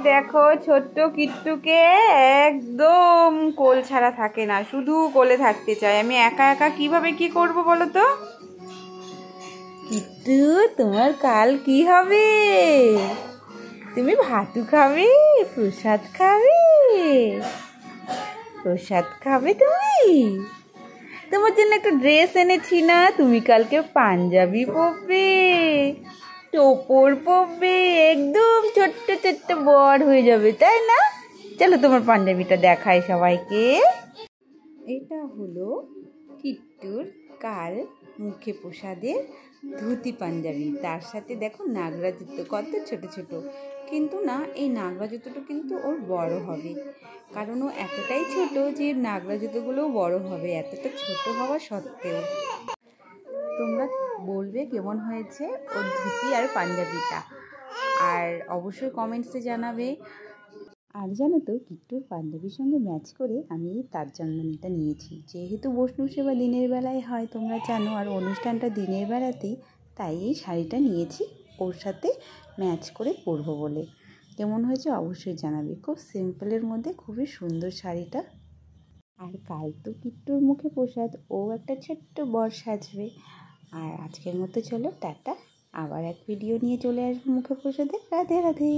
দেখো ছোট্ট কিট্টুকে একদম কোল ছাড়া থাকে না, শুধু কোলে থাকতে চায়। আমি একা একা কিভাবে কি করব বলো তো? কিট্টু, তোমার কাল কি হবে? তুমি ভাতু খাবে? প্রসাদ খাবে? প্রসাদ খাবে তুমি? তোমার জন্য একটা ড্রেস এনেছি না, তুমি কালকে পাঞ্জাবি পরবে, টোপর পরবে, একদম ছোট্ট ছোট্ট বর হয়ে যাবে, তাই না? চলো তোমার পাঞ্জাবিটা দেখাই সবাইকে। এটা হলো কিট্টুর কাল মুখে প্রসাদের ধুতি পাঞ্জাবি, তার সাথে দেখো নাগরা জুতো কত ছোট ছোট। কিন্তু না, এই নাগরা জুতোটা কিন্তু ওর বড় হবে, কারণ ও এতটাই ছোট যে নাগরা জুতোগুলোও বড় হবে, এতটা ছোট হওয়া সত্ত্বেও। তোমরা বলবে কেমন হয়েছে ওর ধুতি আর পাঞ্জাবিটা, আর অবশ্যই কমেন্টসে জানাবে। আর জানো তো, কিট্টুর পাঞ্জাবির সঙ্গে ম্যাচ করে আমি তার জামদানিটা নিয়েছি, যেহেতু বৈষ্ণব সেবা দিনের বেলায় হয় তোমরা জানো, আর অনুষ্ঠানটা দিনের বেলাতেই, তাই এই শাড়িটা নিয়েছি ওর সাথে ম্যাচ করে পরবো বলে। কেমন হয়েছে অবশ্যই জানাবে। খুব সিম্পলের মধ্যে খুবই সুন্দর শাড়িটা। আর কাল তো কিট্টুর মুখে প্রসাদ, ও একটা ছোট্ট বর সাজবে। আর আজকের মতো চলো টাটা, আবার এক ভিডিও নিয়ে চলে আসবো মুখে প্রসাদে। রাধে রাধে।